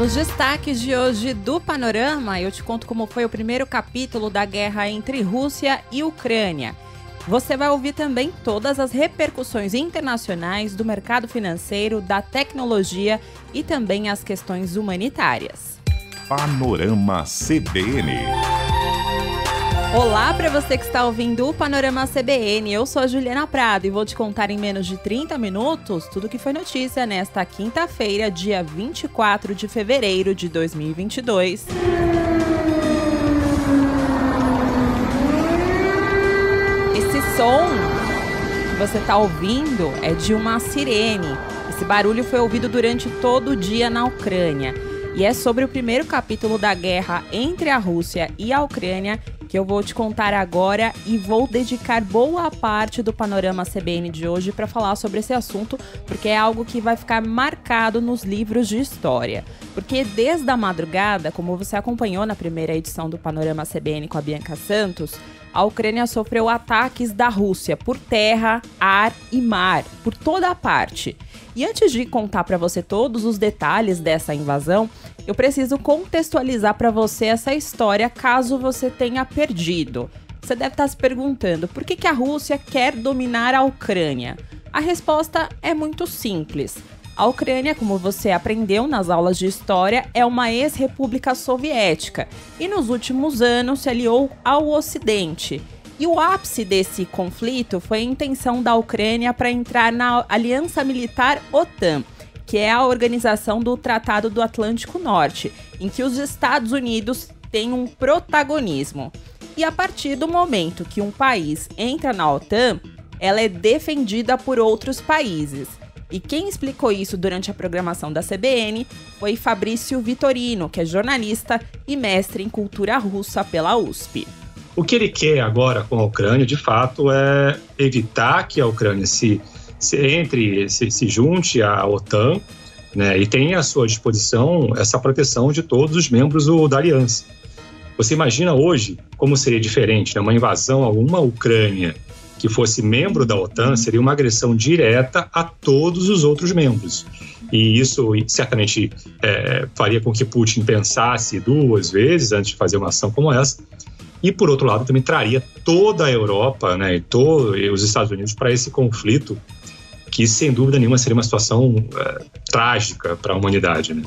Nos destaques de hoje do Panorama, eu te conto como foi o primeiro capítulo da guerra entre Rússia e Ucrânia. Você vai ouvir também todas as repercussões internacionais do mercado financeiro, da tecnologia e também as questões humanitárias. Panorama CBN. Olá para você que está ouvindo o Panorama CBN, eu sou a Juliana Prado e vou te contar em menos de 30 minutos tudo que foi notícia nesta quinta-feira, dia 24 de fevereiro de 2022. Esse som que você está ouvindo é de uma sirene. Esse barulho foi ouvido durante todo o dia na Ucrânia. E é sobre o primeiro capítulo da guerra entre a Rússia e a Ucrânia que eu vou te contar agora e vou dedicar boa parte do Panorama CBN de hoje para falar sobre esse assunto, porque é algo que vai ficar marcado nos livros de história. Porque desde a madrugada, como você acompanhou na primeira edição do Panorama CBN com a Bianca Santos, a Ucrânia sofreu ataques da Rússia por terra, ar e mar, por toda a parte. E antes de contar para você todos os detalhes dessa invasão, eu preciso contextualizar para você essa história caso você tenha perdido. Você deve estar se perguntando, por que a Rússia quer dominar a Ucrânia? A resposta é muito simples. A Ucrânia, como você aprendeu nas aulas de história, é uma ex-república soviética e nos últimos anos se aliou ao Ocidente. E o ápice desse conflito foi a intenção da Ucrânia para entrar na Aliança Militar OTAN, que é a organização do Tratado do Atlântico Norte, em que os Estados Unidos têm um protagonismo. E a partir do momento que um país entra na OTAN, ela é defendida por outros países. E quem explicou isso durante a programação da CBN foi Fabrício Vitorino, que é jornalista e mestre em cultura russa pela USP. O que ele quer agora com a Ucrânia, de fato, é evitar que a Ucrânia se junte à OTAN, né, e tenha à sua disposição essa proteção de todos os membros da aliança. Você imagina hoje como seria diferente, né, uma invasão a uma Ucrânia que fosse membro da OTAN, seria uma agressão direta a todos os outros membros. E isso certamente faria com que Putin pensasse duas vezes antes de fazer uma ação como essa. E, por outro lado, também traria toda a Europa, né, e os Estados Unidos para esse conflito, que, sem dúvida nenhuma, seria uma situação trágica para a humanidade, né?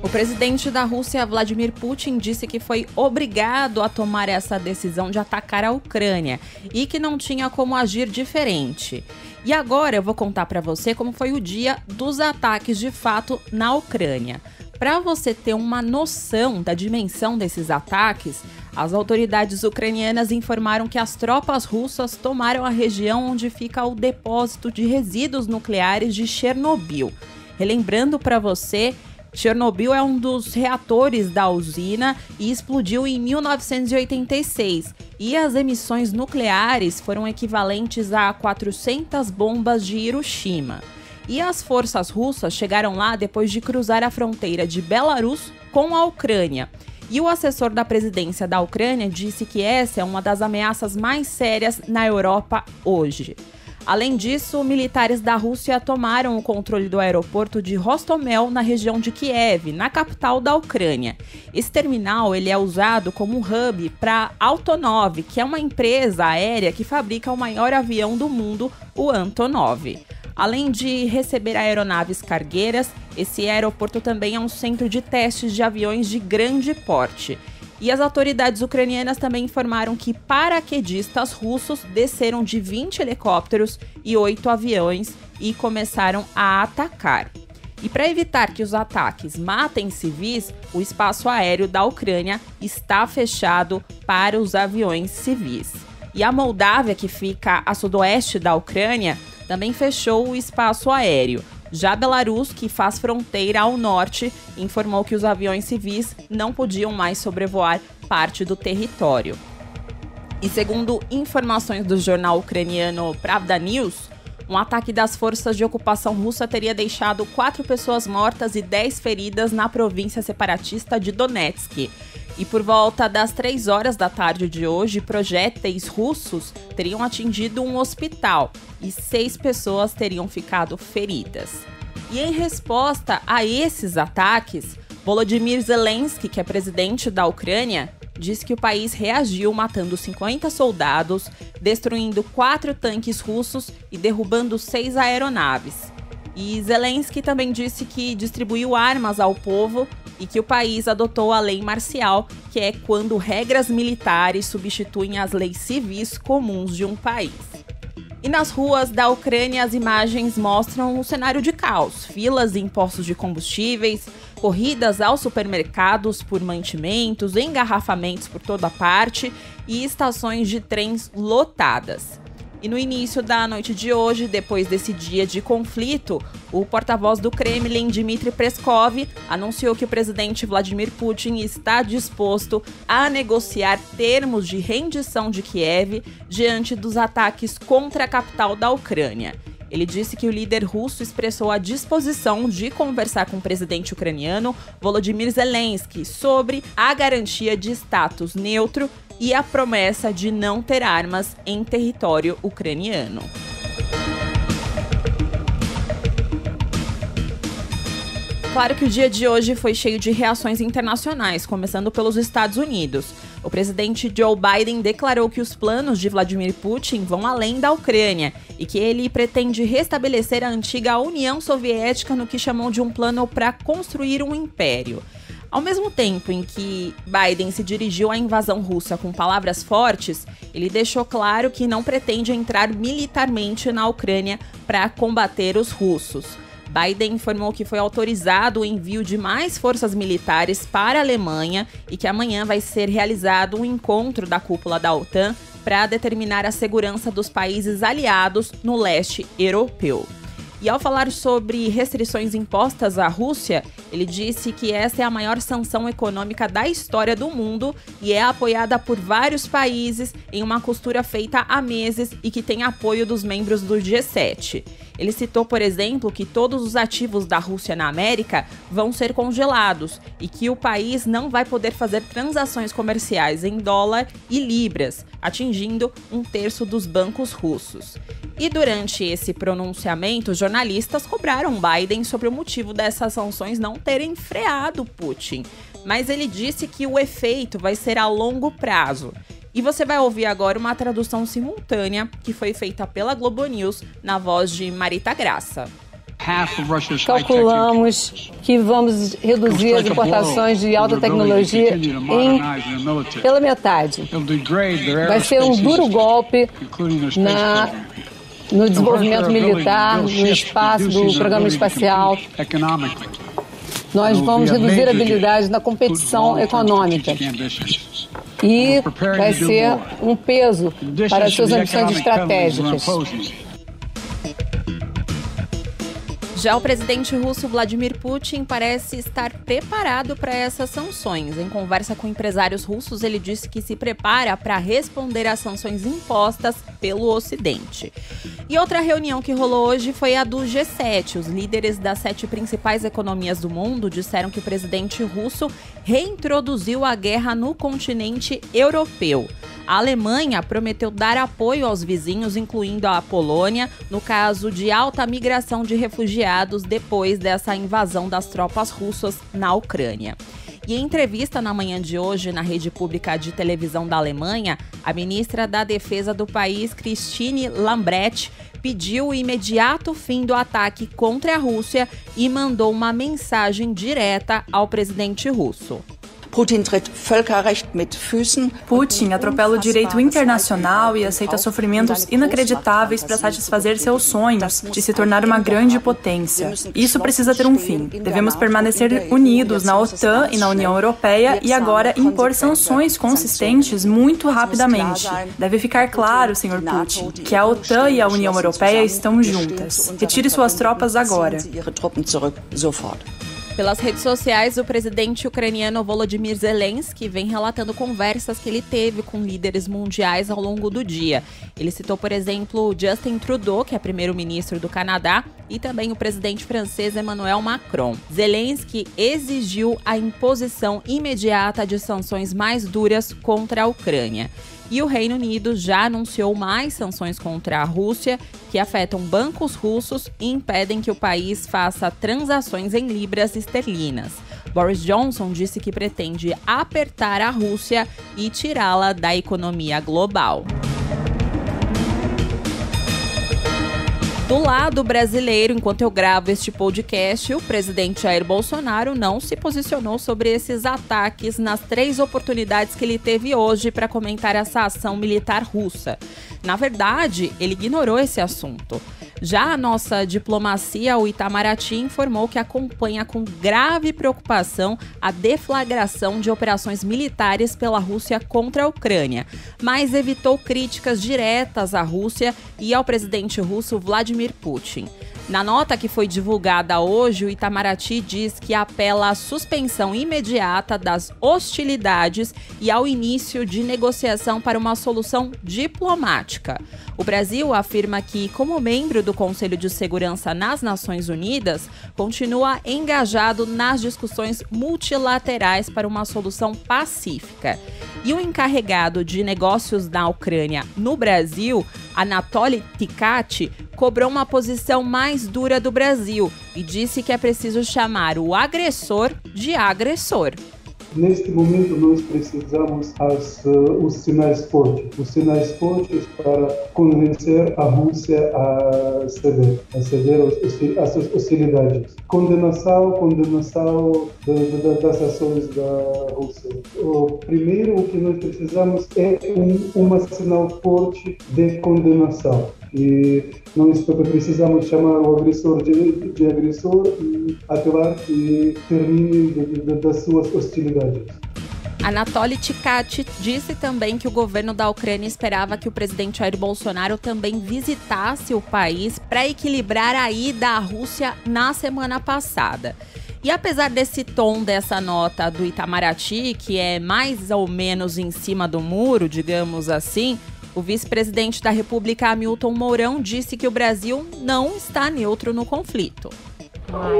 O presidente da Rússia, Vladimir Putin, disse que foi obrigado a tomar essa decisão de atacar a Ucrânia e que não tinha como agir diferente. E agora eu vou contar para você como foi o dia dos ataques de fato na Ucrânia. Para você ter uma noção da dimensão desses ataques, as autoridades ucranianas informaram que as tropas russas tomaram a região onde fica o depósito de resíduos nucleares de Chernobyl. Relembrando para você, Chernobyl é um dos reatores da usina e explodiu em 1986. E as emissões nucleares foram equivalentes a 400 bombas de Hiroshima. E as forças russas chegaram lá depois de cruzar a fronteira de Belarus com a Ucrânia. E o assessor da presidência da Ucrânia disse que essa é uma das ameaças mais sérias na Europa hoje. Além disso, militares da Rússia tomaram o controle do aeroporto de Hostomel, na região de Kiev, na capital da Ucrânia. Esse terminal ele é usado como um hub para a Antonov, que é uma empresa aérea que fabrica o maior avião do mundo, o Antonov. Além de receber aeronaves cargueiras, esse aeroporto também é um centro de testes de aviões de grande porte. E as autoridades ucranianas também informaram que paraquedistas russos desceram de 20 helicópteros e 8 aviões e começaram a atacar. E para evitar que os ataques matem civis, o espaço aéreo da Ucrânia está fechado para os aviões civis. E a Moldávia, que fica a sudoeste da Ucrânia, também fechou o espaço aéreo. Já Belarus, que faz fronteira ao norte, informou que os aviões civis não podiam mais sobrevoar parte do território. E segundo informações do jornal ucraniano Pravda News, um ataque das forças de ocupação russa teria deixado 4 pessoas mortas e 10 feridas na província separatista de Donetsk. E por volta das 3 horas da tarde de hoje, projéteis russos teriam atingido um hospital e 6 pessoas teriam ficado feridas. E em resposta a esses ataques, Volodymyr Zelensky, que é presidente da Ucrânia, disse que o país reagiu matando 50 soldados, destruindo 4 tanques russos e derrubando 6 aeronaves. E Zelensky também disse que distribuiu armas ao povo e que o país adotou a lei marcial, que é quando regras militares substituem as leis civis comuns de um país. E nas ruas da Ucrânia, as imagens mostram um cenário de caos, filas em postos de combustíveis, corridas aos supermercados por mantimentos, engarrafamentos por toda parte e estações de trens lotadas. E no início da noite de hoje, depois desse dia de conflito, o porta-voz do Kremlin, Dmitry Peskov, anunciou que o presidente Vladimir Putin está disposto a negociar termos de rendição de Kiev diante dos ataques contra a capital da Ucrânia. Ele disse que o líder russo expressou a disposição de conversar com o presidente ucraniano Volodymyr Zelensky sobre a garantia de status neutro e a promessa de não ter armas em território ucraniano. Claro que o dia de hoje foi cheio de reações internacionais, começando pelos Estados Unidos. O presidente Joe Biden declarou que os planos de Vladimir Putin vão além da Ucrânia e que ele pretende restabelecer a antiga União Soviética no que chamou de um plano para construir um império. Ao mesmo tempo em que Biden se dirigiu à invasão russa com palavras fortes, ele deixou claro que não pretende entrar militarmente na Ucrânia para combater os russos. Biden informou que foi autorizado o envio de mais forças militares para a Alemanha e que amanhã vai ser realizado um encontro da cúpula da OTAN para determinar a segurança dos países aliados no leste europeu. E ao falar sobre restrições impostas à Rússia, ele disse que essa é a maior sanção econômica da história do mundo e é apoiada por vários países em uma costura feita há meses e que tem apoio dos membros do G7. Ele citou, por exemplo, que todos os ativos da Rússia na América vão ser congelados e que o país não vai poder fazer transações comerciais em dólar e libras, atingindo 1/3 dos bancos russos. E durante esse pronunciamento, jornalistas cobraram Biden sobre o motivo dessas sanções não terem freado Putin. Mas ele disse que o efeito vai ser a longo prazo. E você vai ouvir agora uma tradução simultânea que foi feita pela Globo News na voz de Marita Graça. Calculamos que vamos reduzir as importações de alta tecnologia pela metade. Vai ser um duro golpe no desenvolvimento militar, no espaço do programa espacial. Nós vamos reduzir habilidades na competição econômica. E vai ser um peso para as suas ambições estratégicas. Já o presidente russo Vladimir Putin parece estar preparado para essas sanções. Em conversa com empresários russos, ele disse que se prepara para responder às sanções impostas pelo Ocidente. E outra reunião que rolou hoje foi a do G7. Os líderes das 7 principais economias do mundo disseram que o presidente russo reintroduziu a guerra no continente europeu. A Alemanha prometeu dar apoio aos vizinhos, incluindo a Polônia, no caso de alta migração de refugiados depois dessa invasão das tropas russas na Ucrânia. E em entrevista na manhã de hoje na rede pública de televisão da Alemanha, a ministra da Defesa do país, Christine Lambrecht, pediu o imediato fim do ataque contra a Rússia e mandou uma mensagem direta ao presidente russo. Putin atropela o direito internacional e aceita sofrimentos inacreditáveis para satisfazer seus sonhos de se tornar uma grande potência. Isso precisa ter um fim. Devemos permanecer unidos na OTAN e na União Europeia e agora impor sanções consistentes muito rapidamente. Deve ficar claro, Sr. Putin, que a OTAN e a União Europeia estão juntas. Retire suas tropas agora. Pelas redes sociais, o presidente ucraniano Volodymyr Zelensky vem relatando conversas que ele teve com líderes mundiais ao longo do dia. Ele citou, por exemplo, Justin Trudeau, que é primeiro-ministro do Canadá, e também o presidente francês Emmanuel Macron. Zelensky exigiu a imposição imediata de sanções mais duras contra a Ucrânia. E o Reino Unido já anunciou mais sanções contra a Rússia, que afetam bancos russos e impedem que o país faça transações em libras esterlinas. Boris Johnson disse que pretende apertar a Rússia e tirá-la da economia global. Do lado brasileiro, enquanto eu gravo este podcast, o presidente Jair Bolsonaro não se posicionou sobre esses ataques nas 3 oportunidades que ele teve hoje para comentar essa ação militar russa. Na verdade, ele ignorou esse assunto. Já a nossa diplomacia, o Itamaraty, informou que acompanha com grave preocupação a deflagração de operações militares pela Rússia contra a Ucrânia, mas evitou críticas diretas à Rússia e ao presidente russo Vladimir Putin. Na nota que foi divulgada hoje, o Itamaraty diz que apela à suspensão imediata das hostilidades e ao início de negociação para uma solução diplomática. O Brasil afirma que, como membro do Conselho de Segurança nas Nações Unidas, continua engajado nas discussões multilaterais para uma solução pacífica. E o encarregado de negócios da Ucrânia no Brasil, Anatoly Tkach, cobrou uma posição mais dura do Brasil e disse que é preciso chamar o agressor de agressor. Neste momento, nós precisamos os sinais fortes. Os sinais fortes para convencer a Rússia a ceder as hostilidades. Condenação das ações da Rússia. Primeiro, o que nós precisamos é um sinal forte de condenação. E nós precisamos chamar o agressor de agressor e apelar que termine das suas hostilidades. Anatoly Tkach disse também que o governo da Ucrânia esperava que o presidente Jair Bolsonaro também visitasse o país para equilibrar a ida à Rússia na semana passada. E apesar desse tom dessa nota do Itamaraty, que é mais ou menos em cima do muro, digamos assim, o vice-presidente da República, Hamilton Mourão, disse que o Brasil não está neutro no conflito.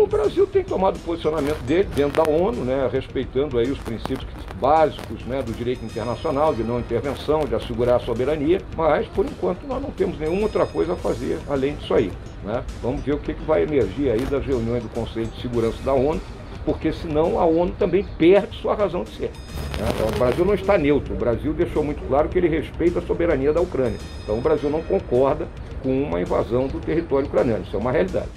O Brasil tem tomado o posicionamento dele dentro da ONU, né, respeitando aí os princípios básicos, né, do direito internacional, de não intervenção, de assegurar a soberania, mas, por enquanto, nós não temos nenhuma outra coisa a fazer além disso aí, né? Vamos ver o que vai emergir aí das reuniões do Conselho de Segurança da ONU, porque senão a ONU também perde sua razão de ser. Então, o Brasil não está neutro, o Brasil deixou muito claro que ele respeita a soberania da Ucrânia. Então o Brasil não concorda com uma invasão do território ucraniano, isso é uma realidade.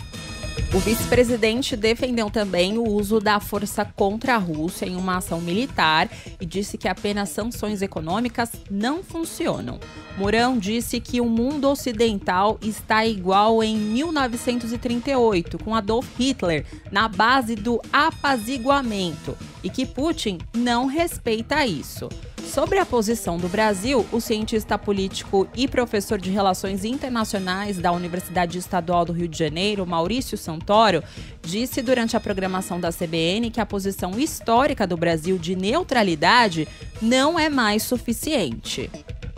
O vice-presidente defendeu também o uso da força contra a Rússia em uma ação militar e disse que apenas sanções econômicas não funcionam. Mourão disse que o mundo ocidental está igual em 1938, com Adolf Hitler, na base do apaziguamento, e que Putin não respeita isso. Sobre a posição do Brasil, o cientista político e professor de Relações Internacionais da Universidade Estadual do Rio de Janeiro, Maurício Santoro, disse durante a programação da CBN que a posição histórica do Brasil de neutralidade não é mais suficiente.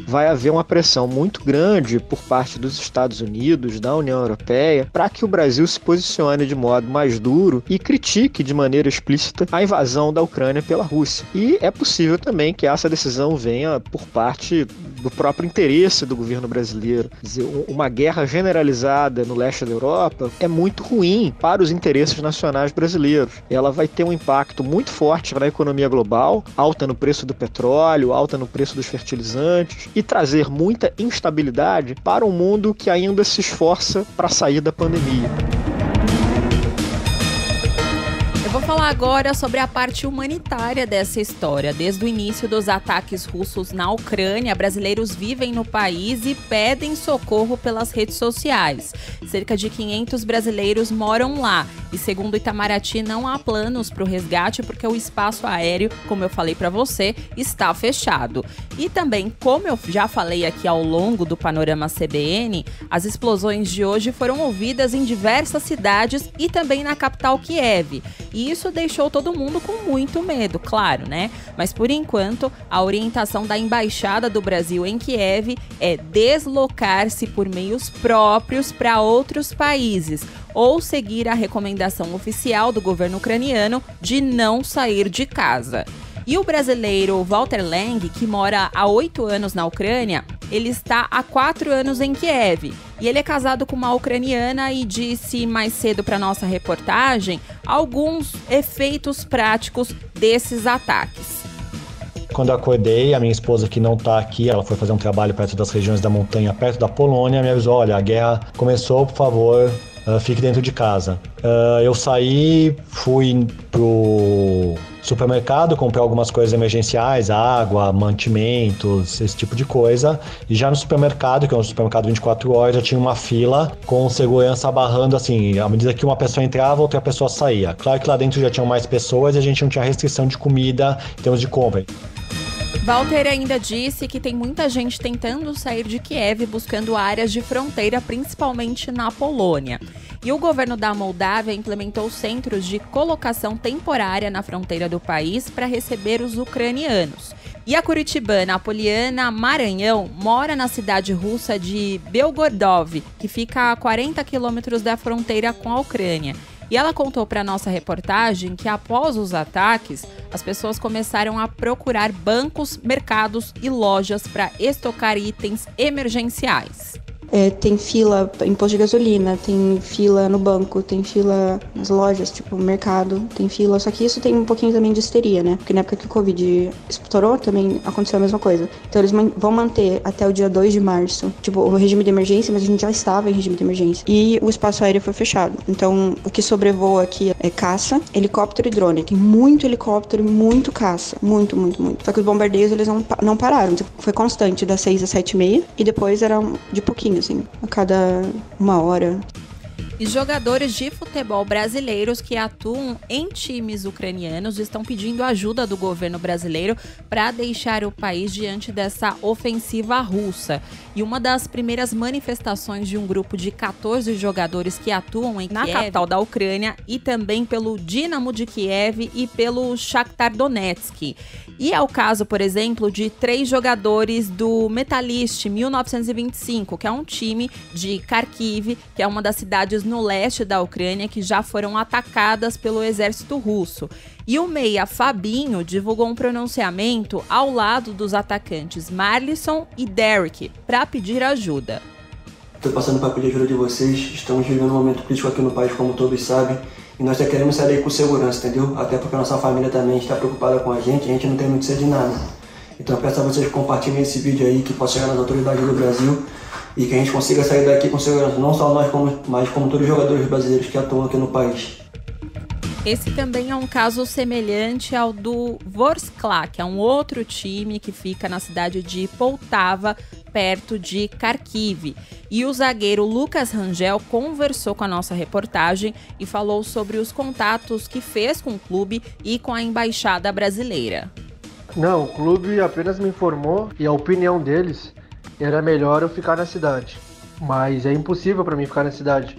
Vai haver uma pressão muito grande por parte dos Estados Unidos, da União Europeia, para que o Brasil se posicione de modo mais duro e critique de maneira explícita a invasão da Ucrânia pela Rússia. E é possível também que essa decisão venha por parte do próprio interesse do governo brasileiro. Quer dizer, uma guerra generalizada no leste da Europa é muito ruim para os interesses nacionais brasileiros. Ela vai ter um impacto muito forte na economia global, alta no preço do petróleo, alta no preço dos fertilizantes, e trazer muita instabilidade para um mundo que ainda se esforça para sair da pandemia. Eu vou falar agora sobre a parte humanitária dessa história. Desde o início dos ataques russos na Ucrânia, brasileiros vivem no país e pedem socorro pelas redes sociais. Cerca de 500 brasileiros moram lá e, segundo o Itamaraty, não há planos para o resgate porque o espaço aéreo, como eu falei para você, está fechado. E também, como eu já falei aqui ao longo do Panorama CBN, as explosões de hoje foram ouvidas em diversas cidades e também na capital Kiev. E isso deixou todo mundo com muito medo, claro, né? Mas por enquanto, a orientação da Embaixada do Brasil em Kiev é deslocar-se por meios próprios para outros países ou seguir a recomendação oficial do governo ucraniano de não sair de casa. E o brasileiro Walter Lang, que mora há 8 anos na Ucrânia, ele está há 4 anos em Kiev. E ele é casado com uma ucraniana e disse mais cedo para nossa reportagem alguns efeitos práticos desses ataques. Quando eu acordei, a minha esposa, que não está aqui, ela foi fazer um trabalho perto das regiões da montanha, perto da Polônia, me avisou: olha, a guerra começou, por favor, fique dentro de casa. Eu saí, fui pro supermercado, comprei algumas coisas emergenciais, água, mantimentos, esse tipo de coisa. E já no supermercado, que é um supermercado 24 horas, já tinha uma fila com segurança barrando, assim, à medida que uma pessoa entrava, outra pessoa saía. Claro que lá dentro já tinham mais pessoas e a gente não tinha restrição de comida em termos de compra. Walter ainda disse que tem muita gente tentando sair de Kiev buscando áreas de fronteira, principalmente na Polônia. E o governo da Moldávia implementou centros de colocação temporária na fronteira do país para receber os ucranianos. E a curitibana Apoliana Maranhão mora na cidade russa de Belgorod, que fica a 40 quilômetros da fronteira com a Ucrânia. E ela contou para a nossa reportagem que após os ataques, as pessoas começaram a procurar bancos, mercados e lojas para estocar itens emergenciais. Tem fila em posto de gasolina, tem fila no banco, tem fila nas lojas, tipo mercado, tem fila. Só que isso tem um pouquinho também de histeria, né? Porque na época que o Covid estourou, também aconteceu a mesma coisa. Então eles vão manter até o dia 2 de março, tipo, o regime de emergência, mas a gente já estava em regime de emergência. E o espaço aéreo foi fechado. Então o que sobrevoa aqui é caça, helicóptero e drone. Tem muito helicóptero e muito caça. Muito, muito, muito. Só que os bombardeios, eles não pararam. Foi constante, das 6 às 7h30. E depois eram de pouquinho, assim, a cada 1 hora. E jogadores de futebol brasileiros que atuam em times ucranianos estão pedindo ajuda do governo brasileiro para deixar o país diante dessa ofensiva russa. E uma das primeiras manifestações de um grupo de 14 jogadores que atuam na capital da Ucrânia e também pelo Dinamo de Kiev e pelo Shakhtar Donetsk. E é o caso, por exemplo, de 3 jogadores do Metalist 1925, que é um time de Kharkiv, que é uma das cidades no leste da Ucrânia que já foram atacadas pelo exército russo. E o meia Fabinho divulgou um pronunciamento ao lado dos atacantes Marlisson e Derek para pedir ajuda. Estou passando para pedir ajuda de vocês. Estamos vivendo um momento crítico aqui no país, como todos sabem. E nós já queremos sair daí com segurança, entendeu? Até porque a nossa família também está preocupada com a gente não tem muito sede de nada. Então eu peço a vocês que compartilhem esse vídeo aí, que possa chegar nas autoridades do Brasil e que a gente consiga sair daqui com segurança. Não só nós, mas como todos os jogadores brasileiros que atuam aqui no país. Esse também é um caso semelhante ao do Vorskla, que é um outro time que fica na cidade de Poltava, perto de Kharkiv. E o zagueiro Lucas Rangel conversou com a nossa reportagem e falou sobre os contatos que fez com o clube e com a embaixada brasileira. Não, o clube apenas me informou e a opinião deles era melhor eu ficar na cidade. Mas é impossível para mim ficar na cidade,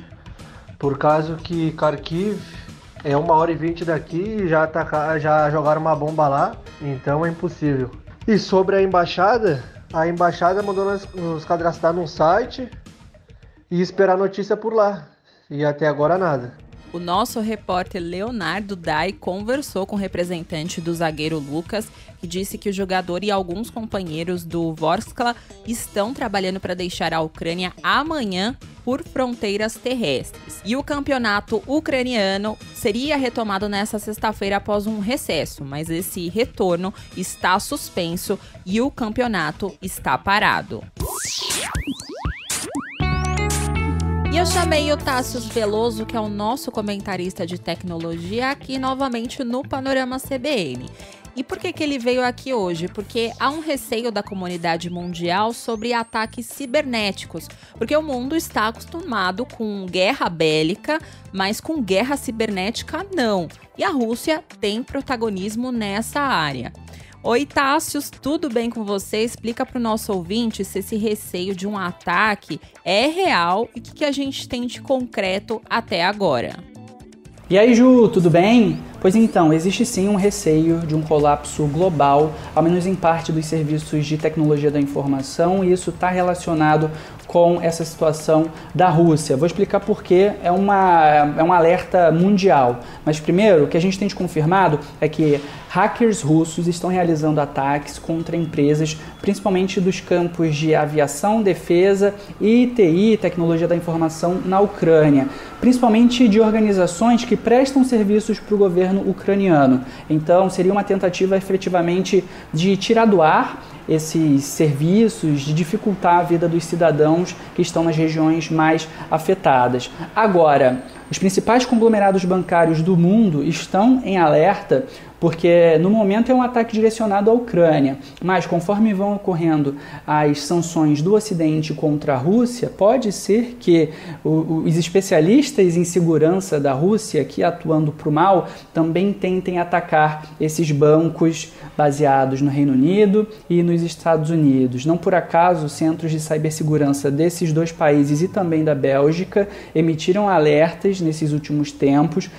por causa que Kharkiv é 1h20 daqui e já jogaram uma bomba lá, então é impossível. E sobre a embaixada mandou nos cadastrar num site e esperar notícia por lá. E até agora nada. O nosso repórter Leonardo Dai conversou com o representante do zagueiro Lucas e disse que o jogador e alguns companheiros do Vorskla estão trabalhando para deixar a Ucrânia amanhã por fronteiras terrestres. E o campeonato ucraniano seria retomado nesta sexta-feira após um recesso, mas esse retorno está suspenso e o campeonato está parado. E eu chamei o Tássio Veloso, que é o nosso comentarista de tecnologia, aqui novamente no Panorama CBN. E por que ele veio aqui hoje? Porque há um receio da comunidade mundial sobre ataques cibernéticos, porque o mundo está acostumado com guerra bélica, mas com guerra cibernética não. E a Rússia tem protagonismo nessa área. Oi, Tássios, tudo bem com você? Explica para o nosso ouvinte se esse receio de um ataque é real e o que a gente tem de concreto até agora. E aí, Ju, tudo bem? Pois então, existe sim um receio de um colapso global, ao menos em parte dos serviços de tecnologia da informação, e isso está relacionado com essa situação da Rússia. Vou explicar por quê, é um alerta mundial. Mas primeiro, o que a gente tem de confirmado é que hackers russos estão realizando ataques contra empresas, principalmente dos campos de aviação, defesa e TI, tecnologia da informação, na Ucrânia. principalmente de organizações que prestam serviços para o governo ucraniano. Então, seria uma tentativa efetivamente de tirar do ar esses serviços, de dificultar a vida dos cidadãos que estão nas regiões mais afetadas. Agora, os principais conglomerados bancários do mundo estão em alerta porque no momento é um ataque direcionado à Ucrânia, mas conforme vão ocorrendo as sanções do Ocidente contra a Rússia, pode ser que os especialistas em segurança da Rússia, aqui atuando para o mal, também tentem atacar esses bancos baseados no Reino Unido e nos Estados Unidos. Não por acaso, centros de cibersegurança desses dois países e também da Bélgica emitiram alertas nesses últimos tempos,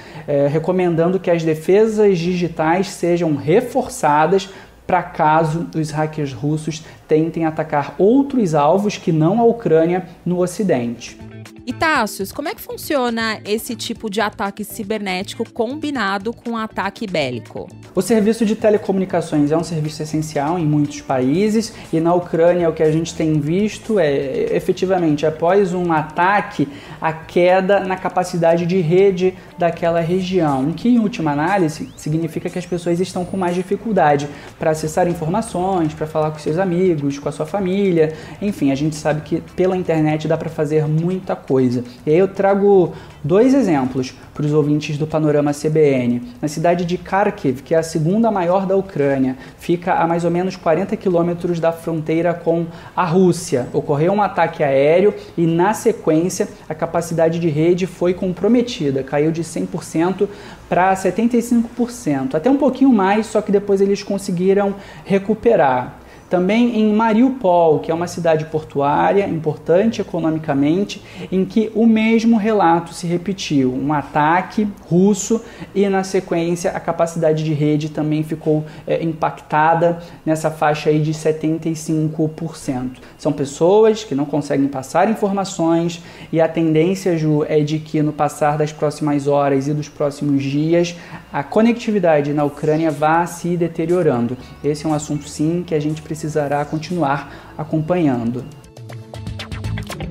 recomendando que as defesas digitais sejam reforçadas para caso os hackers russos tentem atacar outros alvos que não a Ucrânia no Ocidente. E Tássios, como é que funciona esse tipo de ataque cibernético combinado com ataque bélico? O serviço de telecomunicações é um serviço essencial em muitos países e na Ucrânia o que a gente tem visto é, efetivamente, após um ataque, a queda na capacidade de rede daquela região, o que, em última análise, significa que as pessoas estão com mais dificuldade para acessar informações, para falar com seus amigos, com a sua família, enfim, a gente sabe que pela internet dá para fazer muita coisa. E aí eu trago dois exemplos para os ouvintes do Panorama CBN. Na cidade de Kharkiv, que é a segunda maior da Ucrânia, fica a mais ou menos 40 quilômetros da fronteira com a Rússia. Ocorreu um ataque aéreo e, na sequência, a capacidade de rede foi comprometida. Caiu de 100% para 75%. Até um pouquinho mais, só que depois eles conseguiram recuperar. Também em Mariupol, que é uma cidade portuária, importante economicamente, em que o mesmo relato se repetiu. Um ataque russo e, na sequência, a capacidade de rede também ficou impactada nessa faixa aí de 75%. São pessoas que não conseguem passar informações e a tendência, Ju, é de que no passar das próximas horas e dos próximos dias, a conectividade na Ucrânia vá se deteriorando. Esse é um assunto, sim, que a gente precisará continuar acompanhando.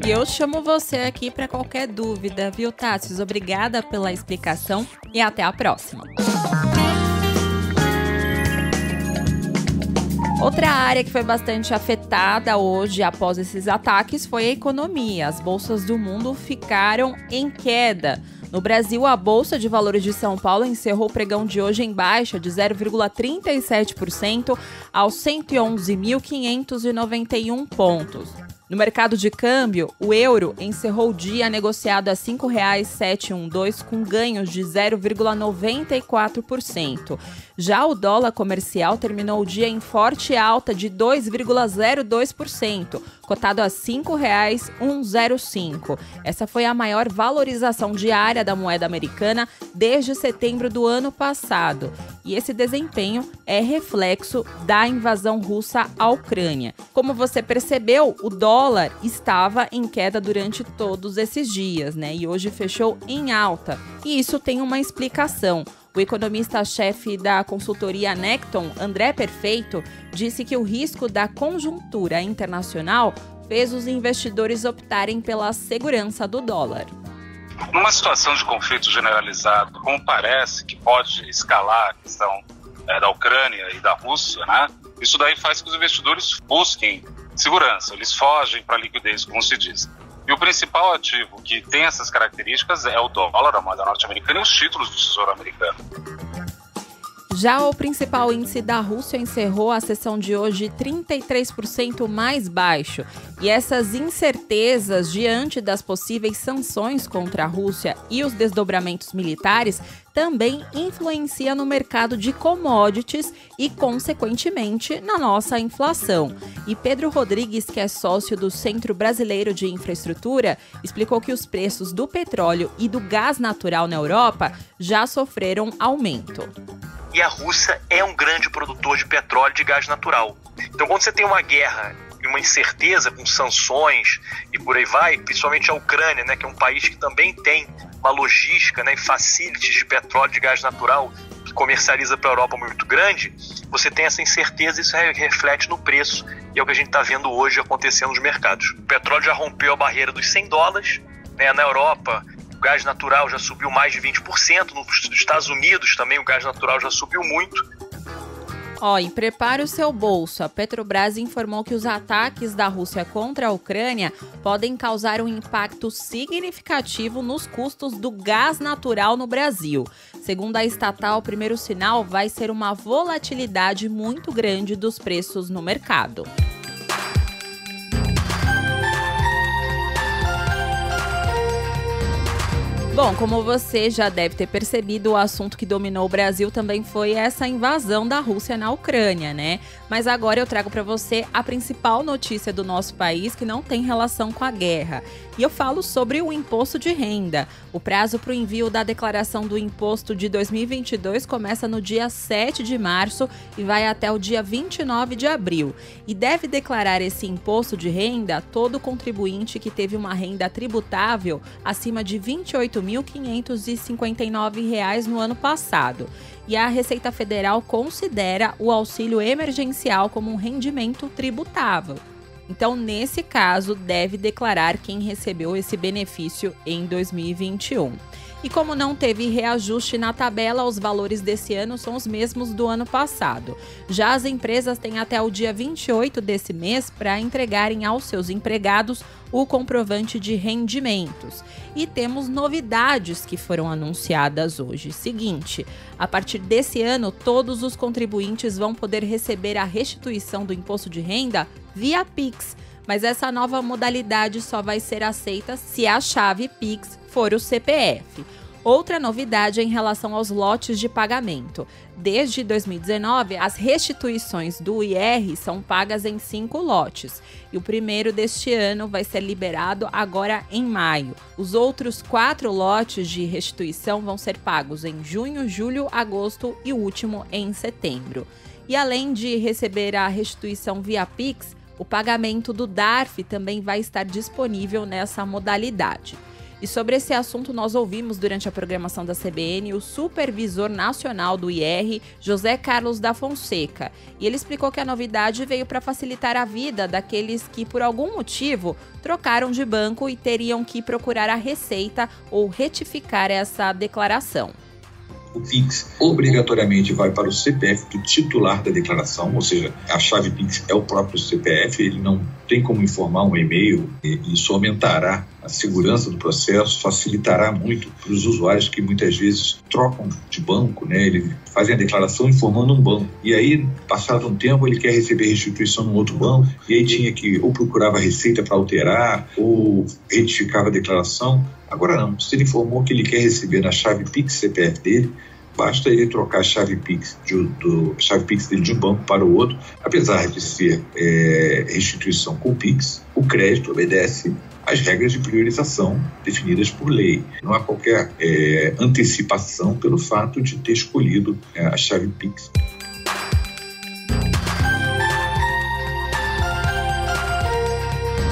E eu chamo você aqui para qualquer dúvida, viu, Tássios? Obrigada pela explicação e até a próxima. Outra área que foi bastante afetada hoje após esses ataques foi a economia. As bolsas do mundo ficaram em queda. No Brasil, a Bolsa de Valores de São Paulo encerrou o pregão de hoje em baixa de 0,37% aos 111.591 pontos. No mercado de câmbio, o euro encerrou o dia negociado a R$ 5,712 com ganhos de 0,94%. Já o dólar comercial terminou o dia em forte alta de 2,02%, cotado a R$ 5,105. Essa foi a maior valorização diária da moeda americana desde setembro do ano passado. E esse desempenho é reflexo da invasão russa à Ucrânia. Como você percebeu, o dólar estava em queda durante todos esses dias, né? E hoje fechou em alta. E isso tem uma explicação. O economista-chefe da consultoria Necton, André Perfeito, disse que o risco da conjuntura internacional fez os investidores optarem pela segurança do dólar. Numa situação de conflito generalizado, como parece que pode escalar a questão da Ucrânia e da Rússia, né? Isso daí faz que os investidores busquem segurança, eles fogem para a liquidez, como se diz. E o principal ativo que tem essas características é o dólar, a moeda norte-americana e os títulos do Tesouro americano. Já o principal índice da Rússia encerrou a sessão de hoje 33% mais baixo. E essas incertezas diante das possíveis sanções contra a Rússia e os desdobramentos militares também influenciam no mercado de commodities e, consequentemente, na nossa inflação. E Pedro Rodrigues, que é sócio do Centro Brasileiro de Infraestrutura, explicou que os preços do petróleo e do gás natural na Europa já sofreram aumento. E a Rússia é um grande produtor de petróleo e de gás natural. Então, quando você tem uma guerra e uma incerteza com sanções e por aí vai, principalmente a Ucrânia, né, que é um país que também tem uma logística, né, e facilities de petróleo e de gás natural que comercializa para a Europa muito grande, você tem essa incerteza e isso reflete no preço. E é o que a gente está vendo hoje acontecendo nos mercados. O petróleo já rompeu a barreira dos $100, né, na Europa O gás natural já subiu mais de 20%. Nos Estados Unidos também o gás natural já subiu muito. E prepare o seu bolso. A Petrobras informou que os ataques da Rússia contra a Ucrânia podem causar um impacto significativo nos custos do gás natural no Brasil. Segundo a estatal, o primeiro sinal vai ser uma volatilidade muito grande dos preços no mercado. Bom, como você já deve ter percebido, o assunto que dominou o Brasil também foi essa invasão da Rússia na Ucrânia, né? Mas agora eu trago para você a principal notícia do nosso país que não tem relação com a guerra. E eu falo sobre o imposto de renda. O prazo para o envio da declaração do imposto de 2022 começa no dia 7 de março e vai até o dia 29 de abril. E deve declarar esse imposto de renda todo contribuinte que teve uma renda tributável acima de R$ 28.559 no ano passado. E a Receita Federal considera o auxílio emergencial como um rendimento tributável. Então, nesse caso, deve declarar quem recebeu esse benefício em 2021. E como não teve reajuste na tabela, os valores desse ano são os mesmos do ano passado. Já as empresas têm até o dia 28 desse mês para entregarem aos seus empregados o comprovante de rendimentos. E temos novidades que foram anunciadas hoje. Seguinte, a partir desse ano, todos os contribuintes vão poder receber a restituição do imposto de renda via Pix. Mas essa nova modalidade só vai ser aceita se a chave Pix for o CPF. Outra novidade é em relação aos lotes de pagamento. Desde 2019, as restituições do IR são pagas em 5 lotes. E o primeiro deste ano vai ser liberado agora em maio. Os outros 4 lotes de restituição vão ser pagos em junho, julho, agosto e o último em setembro. E além de receber a restituição via Pix, o pagamento do DARF também vai estar disponível nessa modalidade. E sobre esse assunto nós ouvimos durante a programação da CBN o supervisor nacional do IR, José Carlos da Fonseca. E ele explicou que a novidade veio para facilitar a vida daqueles que por algum motivo trocaram de banco e teriam que procurar a Receita ou retificar essa declaração. O Pix obrigatoriamente vai para o CPF do titular da declaração, ou seja, a chave Pix é o próprio CPF, ele não tem como informar um e-mail, e isso aumentará a segurança do processo, facilitará muito para os usuários que muitas vezes trocam de banco, né? Eles fazem a declaração informando um banco, e aí, passado um tempo, ele quer receber restituição num outro banco, e aí tinha que ou procurava a Receita para alterar, ou retificava a declaração. Agora não, se ele informou que ele quer receber na chave Pix CPF dele, basta ele trocar a chave Pix, chave Pix dele de um banco para o outro. Apesar de ser restituição com Pix, o crédito obedece às regras de priorização definidas por lei. Não há qualquer antecipação pelo fato de ter escolhido a chave Pix.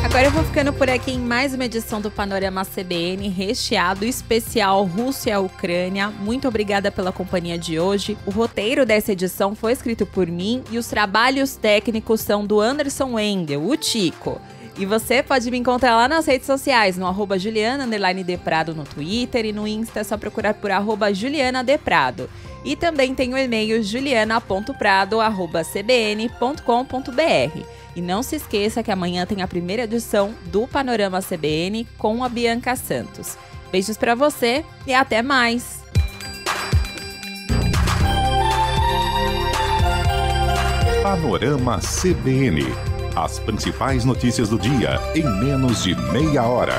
Agora eu vou ficando por aqui em mais uma edição do Panorama CBN, recheado especial Rússia-Ucrânia. Muito obrigada pela companhia de hoje. O roteiro dessa edição foi escrito por mim e os trabalhos técnicos são do Anderson Wendel, o Tico. E você pode me encontrar lá nas redes sociais, no @Juliana_Deprado no Twitter e no Insta é só procurar por @JulianaDeprado. E também tem o e-mail juliana.prado@cbn.com.br. E não se esqueça que amanhã tem a primeira edição do Panorama CBN com a Bianca Santos. Beijos pra você e até mais! Panorama CBN. As principais notícias do dia em menos de meia hora.